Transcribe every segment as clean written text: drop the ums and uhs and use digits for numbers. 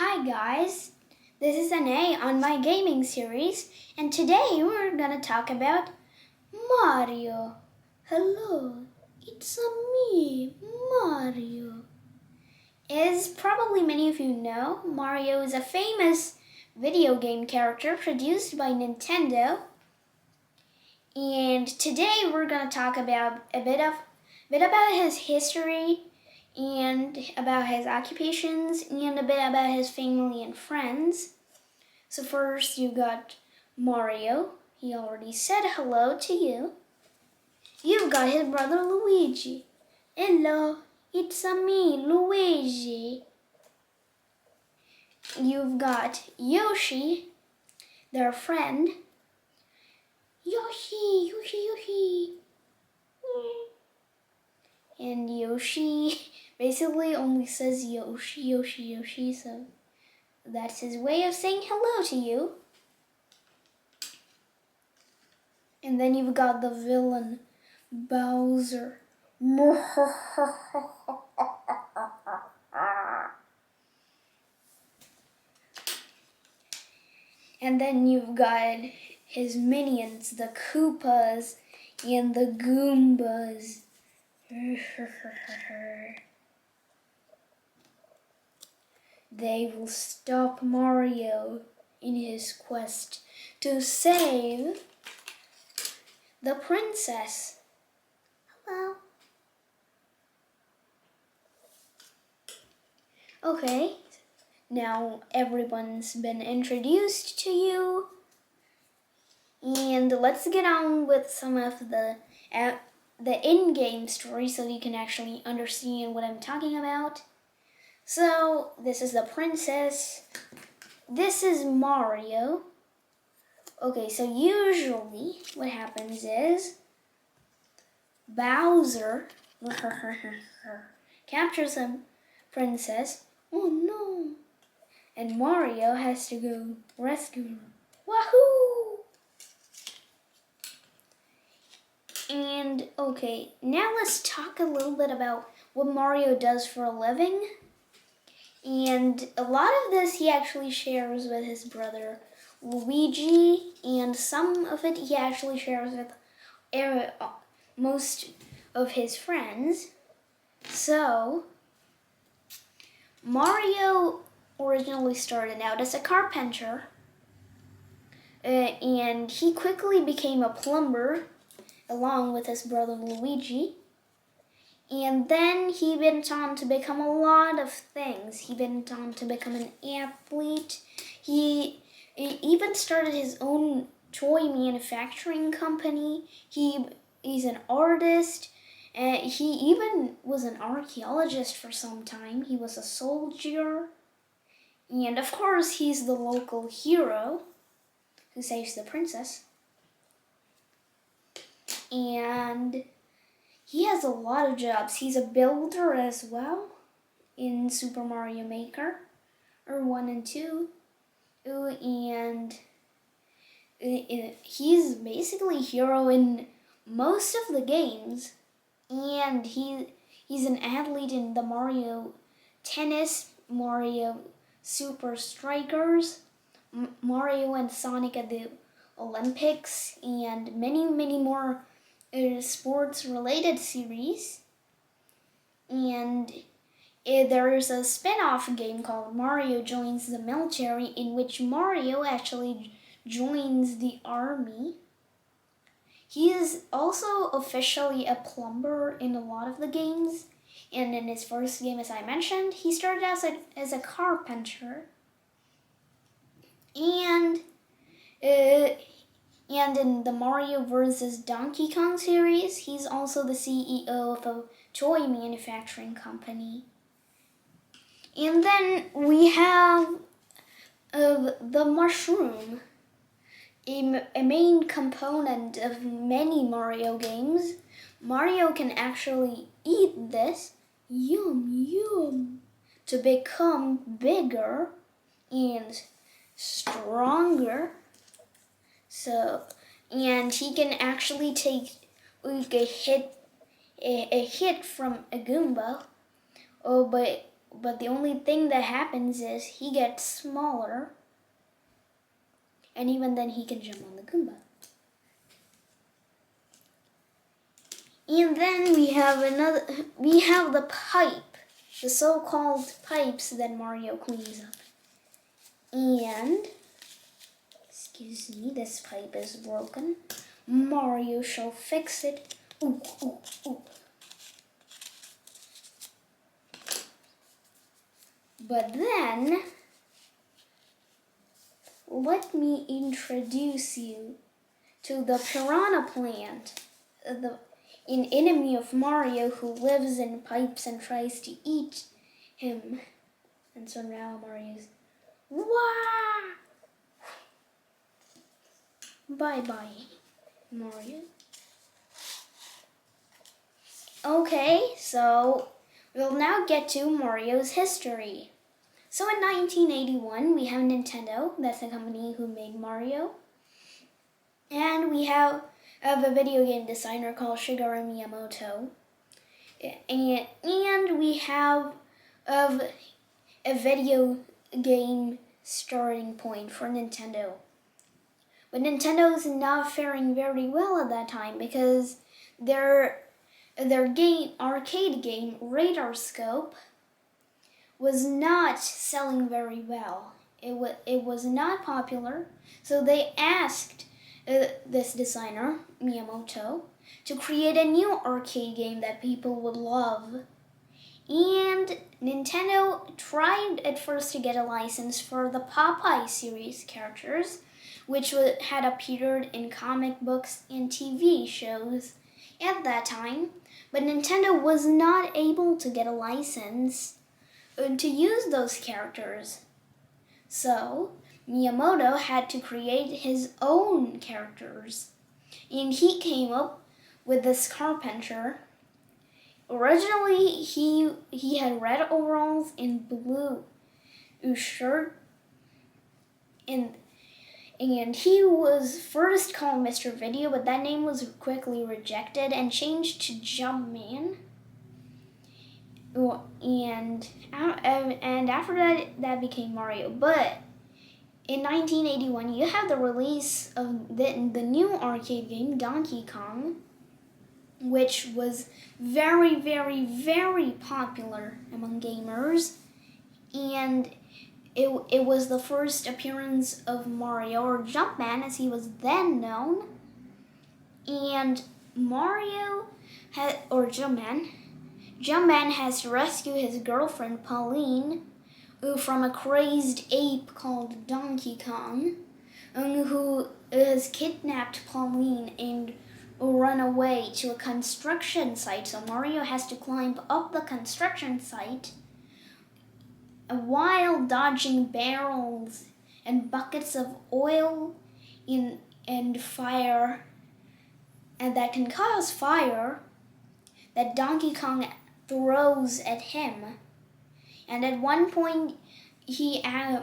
Hi guys, this is Ane on my gaming series, and today we're gonna talk about Mario. Hello, it's me, Mario. As probably many of you know, Mario is a famous video game character produced by Nintendo. And today we're gonna talk about a bit about his history and about his occupations and a bit about his family and friends. So first you got Mario. He already said hello to you. You've got his brother Luigi. Hello, it's me, Luigi. You've got Yoshi, their friend. Yoshi. And Yoshi basically only says Yoshi, so that's his way of saying hello to you. And then you've got the villain, Bowser. And then you've got his minions, the Koopas and the Goombas. They will stop Mario in his quest to save the princess. Hello. Okay, now everyone's been introduced to you. And let's get on with some of the in-game story so you can actually understand what I'm talking about. So, this is the princess. This is Mario. Okay, so usually what happens is Bowser captures a princess. Oh no! And Mario has to go rescue her. Wahoo! And okay, now let's talk a little bit about what Mario does for a living. And a lot of this he actually shares with his brother Luigi, and some of it he actually shares with most of his friends. So, Mario originally started out as a carpenter, and he quickly became a plumber along with his brother Luigi. And then he went on to become a lot of things. He went on to become an athlete. He even started his own toy manufacturing company. He's an artist. He even was an archaeologist for some time. He was a soldier. And of course, he's the local hero who saves the princess. And he has a lot of jobs. He's a builder as well in Super Mario Maker, or 1 and 2. And he's basically a hero in most of the games. And he's an athlete in the Mario Tennis, Mario Super Strikers, Mario and Sonic at the Olympics, and many more sports-related series. And there is a spin-off game called Mario Joins the Military, in which Mario actually joins the army. He is also officially a plumber in a lot of the games. And in his first game, as I mentioned, he started as a carpenter. And in the Mario vs. Donkey Kong series, he's also the CEO of a toy manufacturing company. And then we have the mushroom, a main component of many Mario games. Mario can actually eat this, yum, to become bigger and stronger. So, and he can actually take a hit from a Goomba, but But the only thing that happens is he gets smaller, and even then he can jump on the Goomba. And then we have the pipe, the so-called pipes that Mario cleans up. And, excuse me, this pipe is broken. Mario shall fix it. Ooh, ooh, ooh. But then, let me introduce you to the Piranha Plant, an enemy of Mario who lives in pipes and tries to eat him. And so now Mario's, wah! Bye-bye, Mario. Okay, so we'll now get to Mario's history. So in 1981, we have Nintendo, that's the company who made Mario. And we have a video game designer called Shigeru Miyamoto. And we have a video game starting point for Nintendo. But Nintendo's not faring very well at that time because their arcade game, Radar Scope, was not selling very well. It was not popular, so they asked this designer, Miyamoto, to create a new arcade game that people would love. And Nintendo tried at first to get a license for the Popeye series characters, which had appeared in comic books and TV shows at that time, but Nintendo was not able to get a license to use those characters. So, Miyamoto had to create his own characters, and he came up with this carpenter. Originally, he had red overalls and blue shirt, and he was first called Mr. Video, but that name was quickly rejected and changed to Jumpman. And after that became Mario. But in 1981, you have the release of the new arcade game, Donkey Kong, which was very, very, very popular among gamers. And it was the first appearance of Mario, or Jumpman as he was then known. And Jumpman has to rescue his girlfriend Pauline from a crazed ape called Donkey Kong, who has kidnapped Pauline and run away to a construction site. So Mario has to climb up the construction site while dodging barrels and buckets of oil and fire, and that can cause fire that Donkey Kong throws at him. And at one point, Jumpman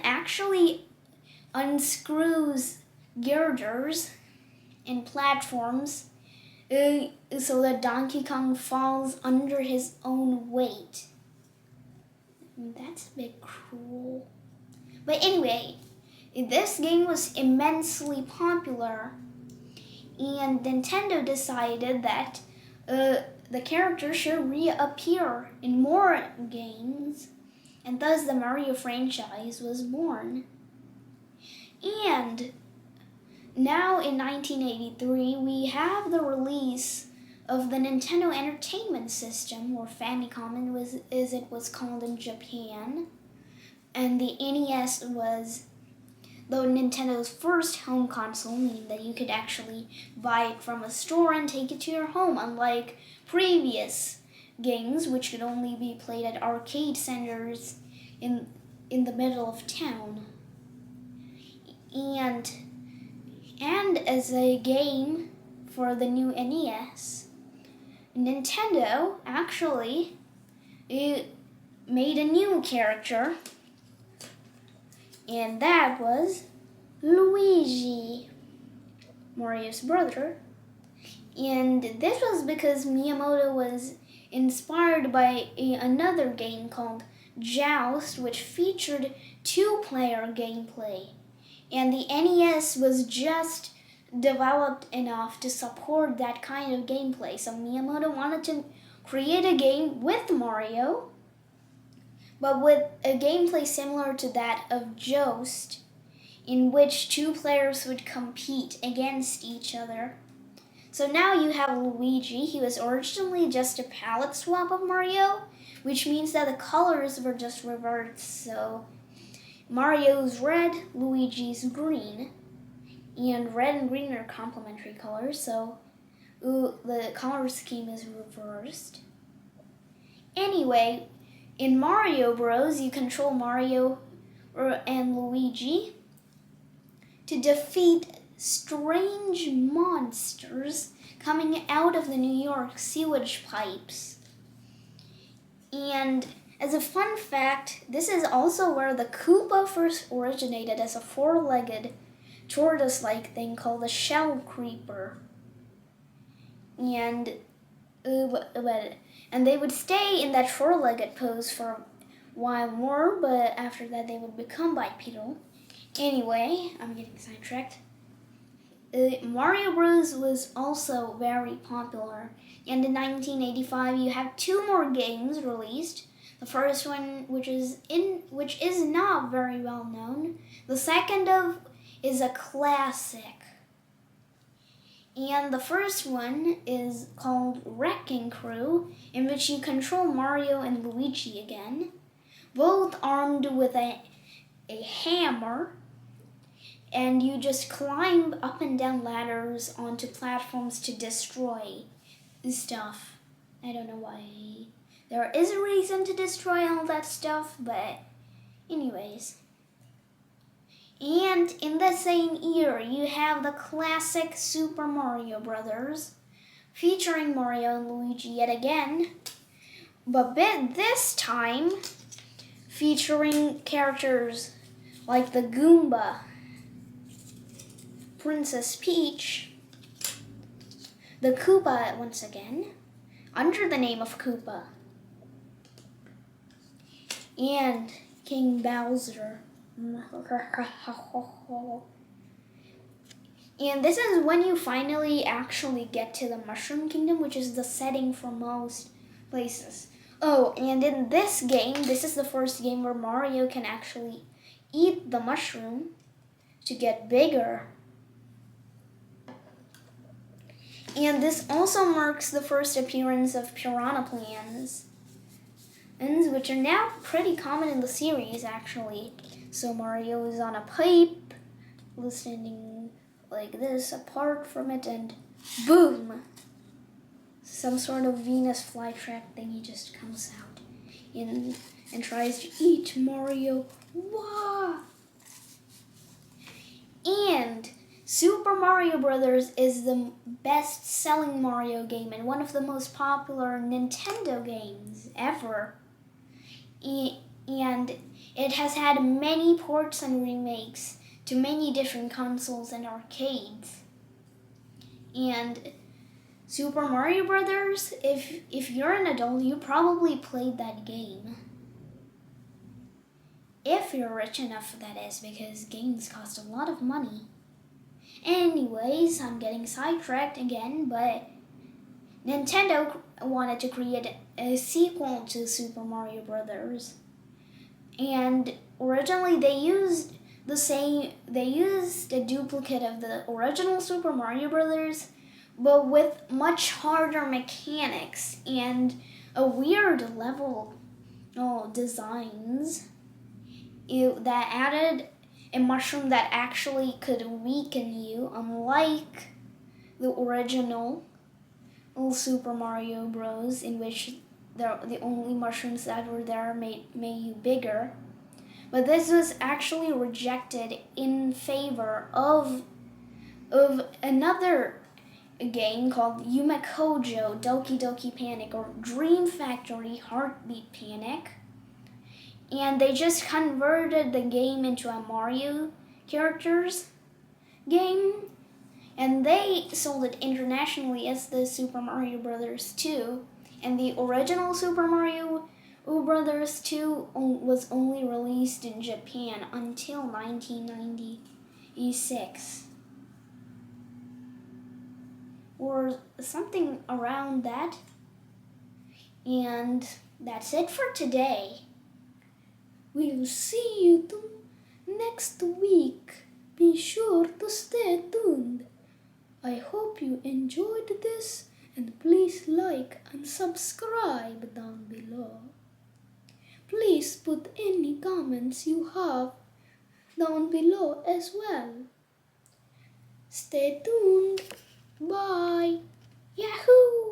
actually unscrews girders and platforms so that Donkey Kong falls under his own weight. That's a bit cruel. But anyway, this game was immensely popular, and Nintendo decided that the character should reappear in more games, and thus the Mario franchise was born. And now in 1983, we have the release of the Nintendo Entertainment System, or Famicom as it was called in Japan. And the NES was Nintendo's first home console, meaning that you could actually buy it from a store and take it to your home, unlike previous games which could only be played at arcade centers in the middle of town. And as a game for the new NES, Nintendo actually made a new character, and that was Luigi, Mario's brother. And this was because Miyamoto was inspired by another game called Joust, which featured two-player gameplay. And the NES was just developed enough to support that kind of gameplay. So Miyamoto wanted to create a game with Mario, but with a gameplay similar to that of Joust, in which two players would compete against each other. So now you have Luigi. He was originally just a palette swap of Mario, which means that the colors were just reversed. So Mario's red, Luigi's green, and red and green are complementary colors, so the color scheme is reversed. Anyway, in Mario Bros, you control Mario and Luigi to defeat strange monsters coming out of the New York sewage pipes. And as a fun fact, this is also where the Koopa first originated as a four-legged tortoise-like thing called a shell creeper. And they would stay in that four-legged pose for a while more, but after that they would become bipedal. Anyway, I'm getting sidetracked. Mario Bros. Was also very popular, and in 1985 you have two more games released. The first one, which is not very well known. The second is a classic. And the first one is called Wrecking Crew, in which you control Mario and Luigi again, both armed with a hammer, and you just climb up and down ladders onto platforms to destroy stuff. I don't know why. There is a reason to destroy all that stuff, but anyways. And in the same year, you have the classic Super Mario Bros. Featuring Mario and Luigi yet again, but this time featuring characters like the Goomba, Princess Peach, the Koopa once again, under the name of Koopa, and King Bowser. And this is when you finally actually get to the Mushroom Kingdom, which is the setting for most places. Oh, and in this game, this is the first game where Mario can actually eat the mushroom to get bigger. And this also marks the first appearance of Piranha Plans, which are now pretty common in the series, actually. So Mario is on a pipe, standing like this, apart from it, and boom! Some sort of Venus flytrap thingy just comes out and tries to eat Mario. Wah! And Super Mario Bros. Is the best-selling Mario game and one of the most popular Nintendo games ever. And it has had many ports and remakes to many different consoles and arcades. And Super Mario Bros., if you're an adult, you probably played that game. If you're rich enough, that is, because games cost a lot of money. Anyways, I'm getting sidetracked again, but Nintendo wanted to create a sequel to Super Mario Bros. And originally they used a duplicate of the original Super Mario Bros., but with much harder mechanics and a weird level designs that added a mushroom that actually could weaken you, unlike the original Super Mario Bros., in which the only mushrooms that were there made you bigger. But this was actually rejected in favor of another game called Yume Kojo Doki Doki Panic, or Dream Factory Heartbeat Panic. And they just converted the game into a Mario characters game, and they sold it internationally as the Super Mario Bros. 2. And the original Super Mario Brothers 2 was only released in Japan until 1996. Or something around that. And that's it for today. We'll see you next week. Be sure to stay tuned. I hope you enjoyed this, and please like and subscribe down below. Please put any comments you have down below as well. Stay tuned. Bye. Yahoo!